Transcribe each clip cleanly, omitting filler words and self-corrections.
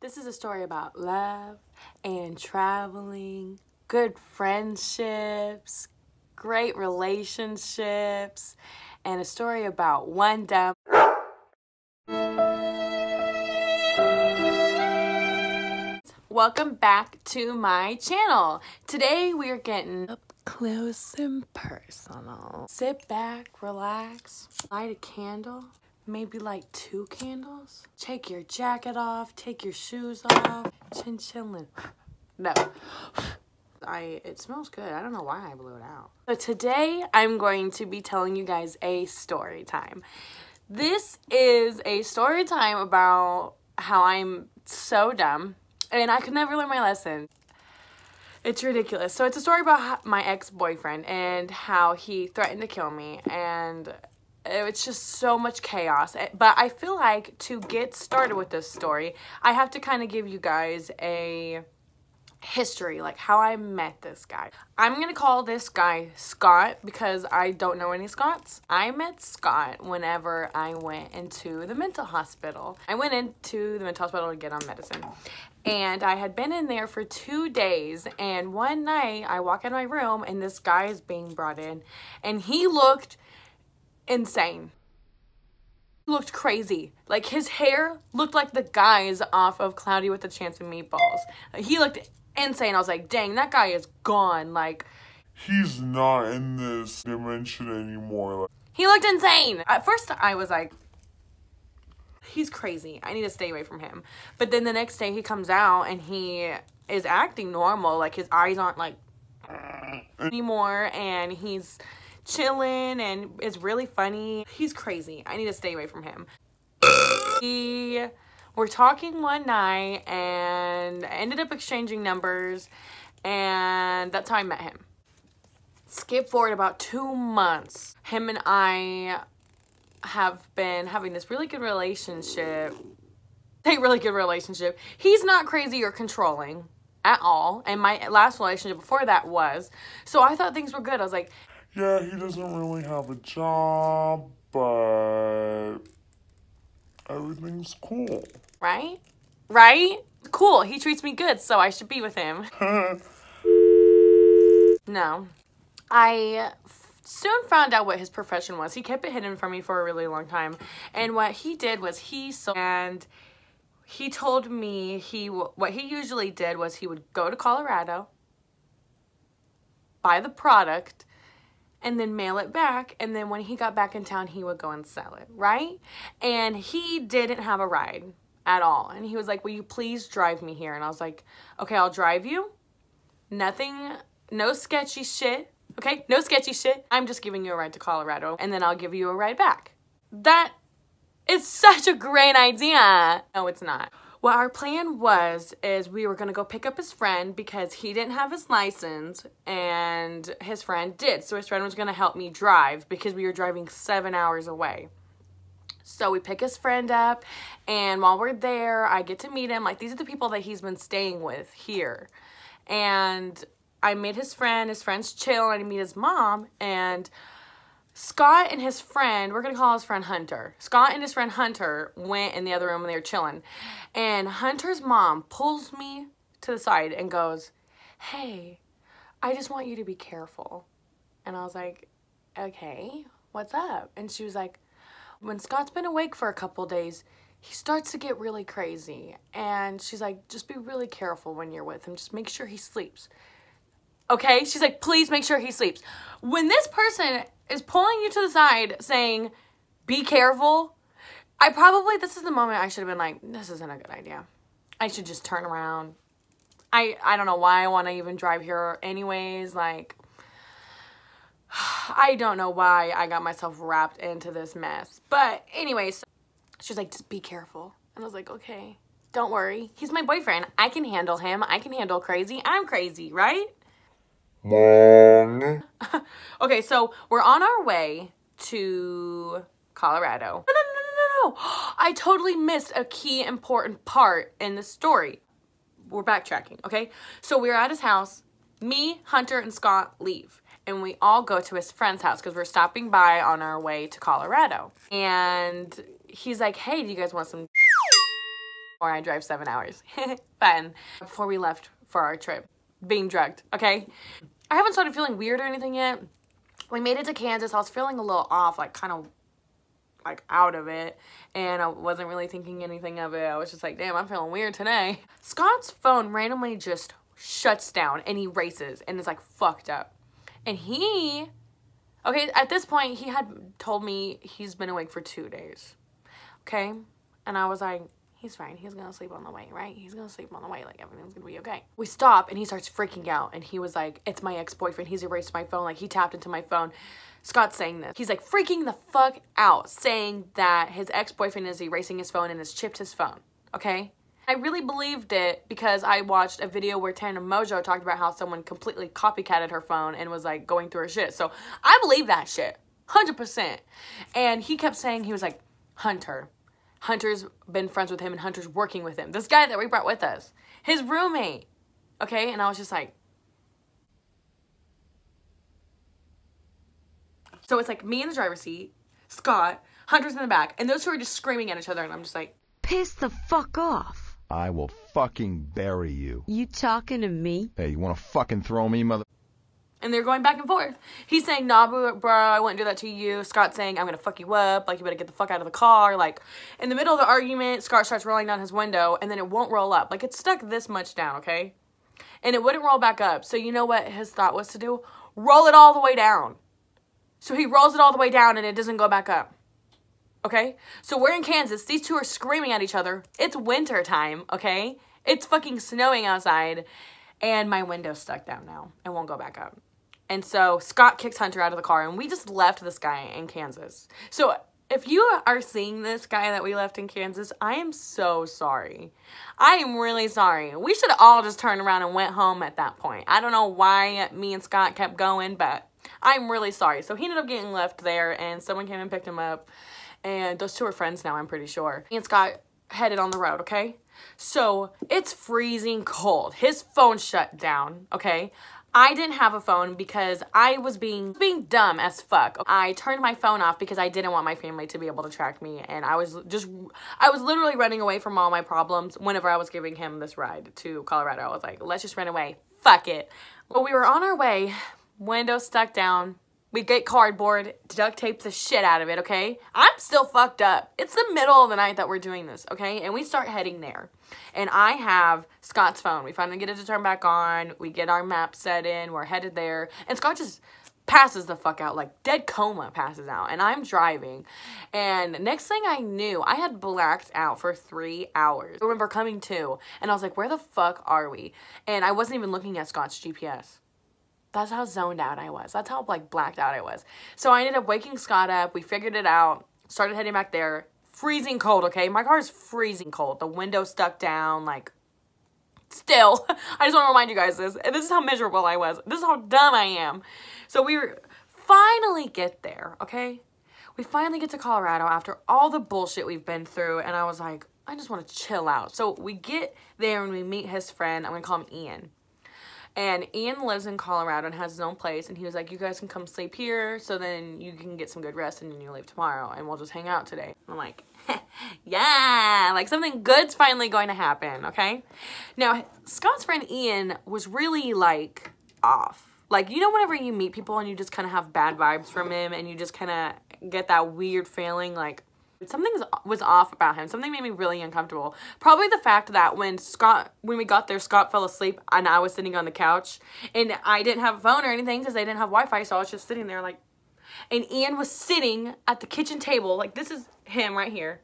This is a story about love and traveling, good friendships, great relationships, and a story about one dumb. Welcome back to my channel. Today we are getting up close and personal. Sit back, relax, light a candle. Maybe like 2 candles. Take your jacket off, take your shoes off. Chin-chillin'. No. It smells good. I don't know why I blew it out. So today I'm going to be telling you guys a story time. This is a story time about how I'm so dumb and I could never learn my lesson. It's ridiculous. So it's a story about my ex-boyfriend and how he threatened to kill me, and it's just so much chaos. But I feel like to get started with this story, I have to kind of give you guys a history, like how I met this guy. I'm gonna call this guy Scott because I don't know any Scotts. I met Scott whenever I went into the mental hospital. I went into the mental hospital to get on medicine, and I had been in there for 2 days, and one night I walk in my room and this guy is being brought in, and he looked insane. He looked crazy. Like, his hair looked like the guys off of Cloudy with a Chance of Meatballs. He looked insane. I was like, dang, that guy is gone. Like, he's not in this dimension anymore. He looked insane. At first I was like, he's crazy. I need to stay away from him. But then the next day he comes out and he is acting normal. Like, his eyes aren't like anymore, and he's chilling and it's really funny. He's crazy. I need to stay away from him. We were talking one night and ended up exchanging numbers, and that's how I met him. Skip forward about 2 months. Him and I have been having this really good relationship. He's not crazy or controlling at all, and my last relationship before that was. So I thought things were good. I was like, yeah, he doesn't really have a job, but everything's cool. Right? Right? Cool. He treats me good, so I should be with him. No. I soon found out what his profession was. He kept it hidden from me for a really long time. And what he did was he told me what he usually did was he would go to Colorado, buy the product, and then mail it back, and then when he got back in town, he would go and sell it, right? And he didn't have a ride at all, and he was like, will you please drive me here? And I was like, okay, I'll drive you. Nothing, no sketchy shit, okay? No sketchy shit. I'm just giving you a ride to Colorado, and then I'll give you a ride back. That is such a great idea. No, it's not. What our plan is we were going to go pick up his friend because he didn't have his license and his friend did. So his friend was going to help me drive because we were driving 7 hours away. So we pick his friend up, and while we're there, I get to meet him. Like, these are the people that he's been staying with here. And I meet his friend's chill, and I meet his mom, and Scott and his friend, we're going to call his friend Hunter. Scott and his friend Hunter went in the other room and they were chilling. And Hunter's mom pulls me to the side and goes, hey, I just want you to be careful. And I was like, okay, what's up? And she was like, when Scott's been awake for a couple days, he starts to get really crazy. And she's like, just be really careful when you're with him. Just make sure he sleeps. Okay? She's like, please make sure he sleeps. When this person is pulling you to the side saying, be careful, this is the moment I should have been like, this isn't a good idea. I should just turn around. I don't know why I want to even drive here anyways. Like, I don't know why I got myself wrapped into this mess. But anyways, she's like, just be careful. And I was like, okay, don't worry. He's my boyfriend. I can handle him. I can handle crazy. I'm crazy, right? Mom. Okay, so we're on our way to Colorado. No. I totally missed a key important part in the story. We're backtracking, okay? So we're at his house. Me, Hunter, and Scott leave. And we all go to his friend's house because we're stopping by on our way to Colorado. And he's like, hey, do you guys want some Or I drive 7 hours. Fun. Before we left for our trip, being drugged, okay? I haven't started feeling weird or anything yet. We made it to Kansas. I was feeling a little off, like kind of like out of it, and I wasn't really thinking anything of it. I was just like, damn, I'm feeling weird today. Scott's phone randomly just shuts down and erases and is like fucked up. And okay, at this point, he had told me he's been awake for 2 days. Okay? And I was like, he's fine. He's gonna sleep on the way, right? He's gonna sleep on the way. Like, everything's gonna be okay. We stop, and he starts freaking out. And he was like, it's my ex-boyfriend. He's erased my phone. Like, he tapped into my phone. Scott's saying this. He's like freaking the fuck out, saying that his ex-boyfriend is erasing his phone and has chipped his phone. Okay? I really believed it because I watched a video where Tana Mojo talked about how someone completely copycatted her phone and was like going through her shit. So I believe that shit. 100%. And he kept saying, he was like, Hunter's been friends with him and Hunter's working with him. This guy that we brought with us. His roommate. Okay? And I was just like. So it's like me in the driver's seat, Scott, Hunter's in the back, and those two are just screaming at each other, and I'm just like. Piss the fuck off. I will fucking bury you. You talking to me? Hey, you wanna fucking throw me, mother? And they're going back and forth. He's saying, nah, bro, I wouldn't do that to you. Scott's saying, I'm gonna fuck you up. Like, you better get the fuck out of the car. Like, in the middle of the argument, Scott starts rolling down his window, and then it won't roll up. Like, it's stuck this much down, okay? And it wouldn't roll back up. So you know what his thought was to do? Roll it all the way down. So he rolls it all the way down, and it doesn't go back up. Okay? So we're in Kansas. These two are screaming at each other. It's winter time, okay? It's fucking snowing outside. And my window's stuck down now. It won't go back up. And so Scott kicks Hunter out of the car. And we just left this guy in Kansas. So if you are seeing this guy that we left in Kansas, I am so sorry. I am really sorry. We should have all just turned around and went home at that point. I don't know why me and Scott kept going, but I'm really sorry. So he ended up getting left there. And someone came and picked him up. And those two are friends now, I'm pretty sure. Me and Scott headed on the road, okay? So, it's freezing cold. His phone shut down, okay? I didn't have a phone because I was being dumb as fuck. I turned my phone off because I didn't want my family to be able to track me. And I was literally running away from all my problems whenever I was giving him this ride to Colorado. I was like, let's just run away. Fuck it. Well, we were on our way. Window stuck down. We get cardboard, duct tape the shit out of it, okay? I'm still fucked up. It's the middle of the night that we're doing this, okay? And we start heading there. And I have Scott's phone. We finally get it to turn back on. We get our map set in. We're headed there. And Scott just passes the fuck out. Like, dead coma passes out. And I'm driving. And next thing I knew, I had blacked out for 3 hours. I remember coming to. And I was like, where the fuck are we? And I wasn't even looking at Scott's GPS. That's how zoned out I was. That's how, like, blacked out I was. So I ended up waking Scott up. We figured it out. Started heading back there. Freezing cold, okay? My car is freezing cold. The window stuck down, like, still. I just want to remind you guys this. And this is how miserable I was. This is how dumb I am. So we finally get there, okay? We finally get to Colorado after all the bullshit we've been through. And I was like, I just want to chill out. So we get there and we meet his friend. I'm going to call him Ian. And Ian lives in Colorado and has his own place. And he was like, you guys can come sleep here so then you can get some good rest and then you leave tomorrow. And we'll just hang out today. I'm like, yeah, like something good's finally going to happen, okay? Now, Scott's friend Ian was really, like, off. Like, you know whenever you meet people and you just kind of have bad vibes from him and you just kind of get that weird feeling, like, something was off about him. Something made me really uncomfortable. Probably the fact that when we got there, Scott fell asleep and I was sitting on the couch. And I didn't have a phone or anything because they didn't have Wi-Fi. So I was just sitting there like... And Ian was sitting at the kitchen table. Like, this is him right here.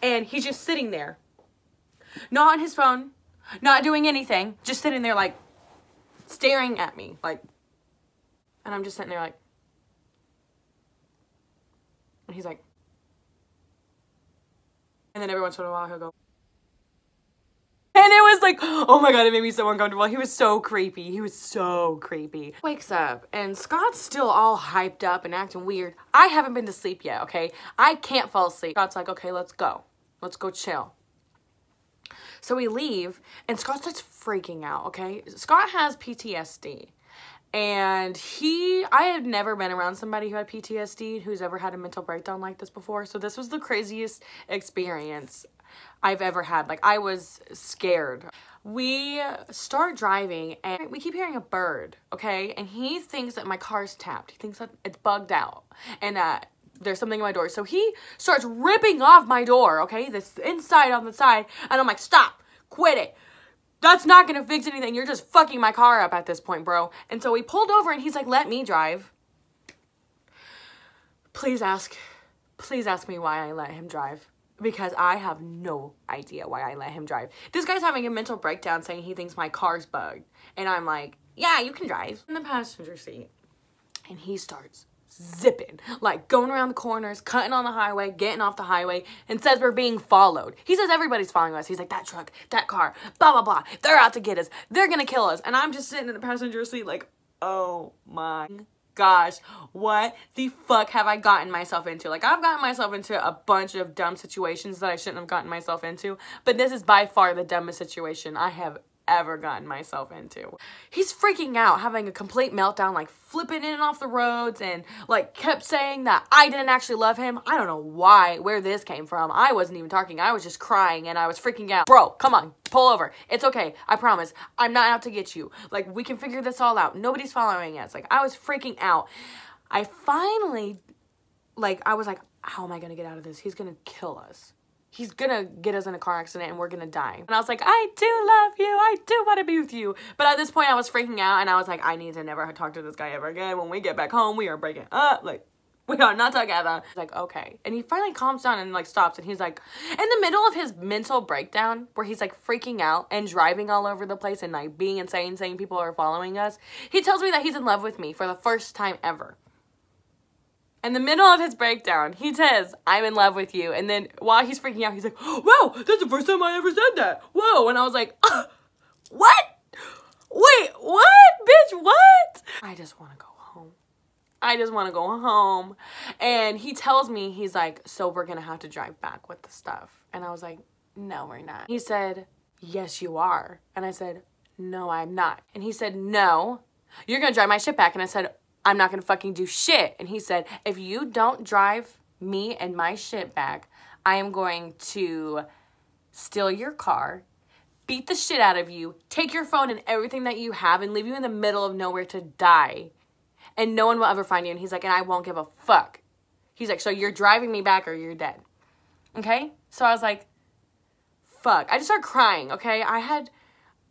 And he's just sitting there. Not on his phone. Not doing anything. Just sitting there like... staring at me. Like... And I'm just sitting there like... And he's like... And then every once in a while, he'll go. And it was like, oh my God, it made me so uncomfortable. He was so creepy. He was so creepy. Wakes up, and Scott's still all hyped up and acting weird. I haven't been to sleep yet, okay? I can't fall asleep. Scott's like, okay, let's go. Let's go chill. So we leave, and Scott starts freaking out, okay? Scott has PTSD. And I had never been around somebody who had PTSD who's ever had a mental breakdown like this before. So this was the craziest experience. I've ever had. Like, I was scared. We start driving and we keep hearing a bird, okay? And he thinks that my car's tapped. He thinks that it's bugged out and that there's something in my door. So he starts ripping off my door, okay? This inside on the side. And I'm like, stop, quit it. That's not gonna fix anything. You're just fucking my car up at this point, bro. And so we pulled over and he's like, let me drive. Please ask me why I let him drive. Because I have no idea why I let him drive. This guy's having a mental breakdown saying he thinks my car's bugged. And I'm like, yeah, you can drive. In the passenger seat. And he starts zipping. Like going around the corners, cutting on the highway, getting off the highway, and says we're being followed. He says everybody's following us. He's like, that truck, that car, blah, blah, blah. They're out to get us. They're gonna kill us. And I'm just sitting in the passenger seat like, oh my gosh, what the fuck have I gotten myself into? Like, I've gotten myself into a bunch of dumb situations that I shouldn't have gotten myself into, but this is by far the dumbest situation I have ever gotten myself into. He's freaking out, having a complete meltdown, like flipping in and off the roads, and like kept saying that I didn't actually love him. I don't know where this came from. I wasn't even talking. I was just crying and I was freaking out. Bro, come on, pull over. It's okay. I promise. I'm not out to get you. Like, we can figure this all out. Nobody's following us. Like, I was freaking out. I finally, like, I was like, how am I gonna get out of this? He's gonna kill us. He's gonna get us in a car accident and we're gonna die. And I was like, I do love you. I do want to be with you. But at this point, I was freaking out and I was like, I need to never talk to this guy ever again. When we get back home, we are breaking up. Like, we are not together. Like, okay. And he finally calms down and like stops and he's like, in the middle of his mental breakdown where he's like freaking out and driving all over the place and like being insane, saying people are following us, he tells me that he's in love with me for the first time ever. In the middle of his breakdown, he says, I'm in love with you. And then while he's freaking out, he's like, wow, that's the first time I ever said that. Whoa. And I was like, what? Wait, what? Bitch, what? I just want to go home. I just want to go home. And he tells me, he's like, so we're going to have to drive back with the stuff. And I was like, no, we're not. He said, yes, you are. And I said, no, I'm not. And he said, no, you're going to drive my shit back. And I said, I'm not gonna fucking do shit. And he said, if you don't drive me and my shit back, I am going to steal your car, beat the shit out of you, take your phone and everything that you have and leave you in the middle of nowhere to die. And no one will ever find you. And he's like, and I won't give a fuck. He's like, so you're driving me back or you're dead. Okay? So I was like, fuck. I just started crying, okay?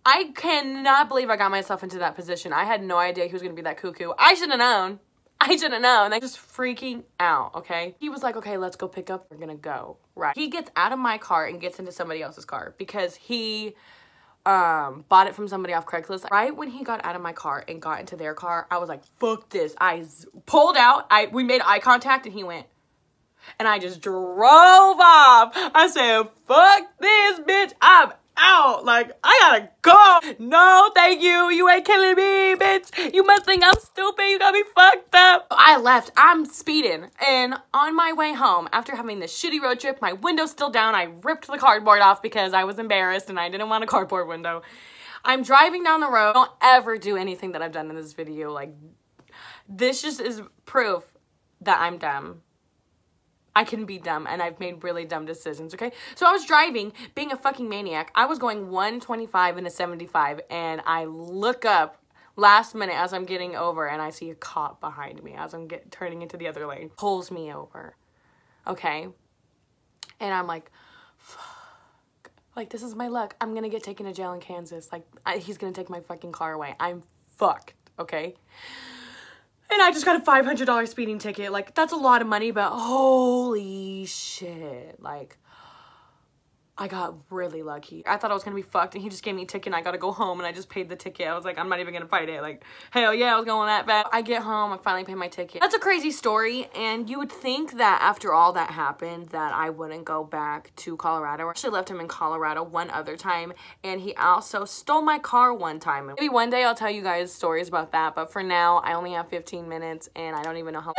I cannot believe I got myself into that position. I had no idea he was going to be that cuckoo. I should have known. I should have known. Like, just freaking out, okay? He was like, okay, let's go pick up. We're going to go. Right. He gets out of my car and gets into somebody else's car because he bought it from somebody off Craigslist. Right when he got out of my car and got into their car, I was like, fuck this. I pulled out. We made eye contact and he went. And I just drove off. I said, fuck this, bitch. I'm out. Like, I gotta go. No, thank you. You ain't killing me, bitch. You must think I'm stupid. You got me fucked up. I left. I'm speeding. And on my way home, after having this shitty road trip, my window's still down. I ripped the cardboard off because I was embarrassed and I didn't want a cardboard window. I'm driving down the road. Don't ever do anything that I've done in this video. Like, this just is proof that I'm dumb. I can be dumb, and I've made really dumb decisions, okay? So I was driving, being a fucking maniac. I was going 125 in a 75, and I look up last minute as I'm getting over, and I see a cop behind me as I'm turning into the other lane. Pulls me over, okay? And I'm like, fuck. Like, this is my luck. I'm gonna get taken to jail in Kansas. Like, he's gonna take my fucking car away. I'm fucked, okay? And I just got a $500 speeding ticket. Like, that's a lot of money, but holy shit. Like, I got really lucky. I thought I was gonna be fucked, and he just gave me a ticket, and I gotta go home, and I just paid the ticket. I was like, I'm not even gonna fight it. Like, hell yeah, I was going that bad. I get home, I finally pay my ticket. That's a crazy story, and you would think that after all that happened, that I wouldn't go back to Colorado. I actually left him in Colorado one other time, and he also stole my car one time. Maybe one day I'll tell you guys stories about that, but for now, I only have 15 minutes, and I don't even know how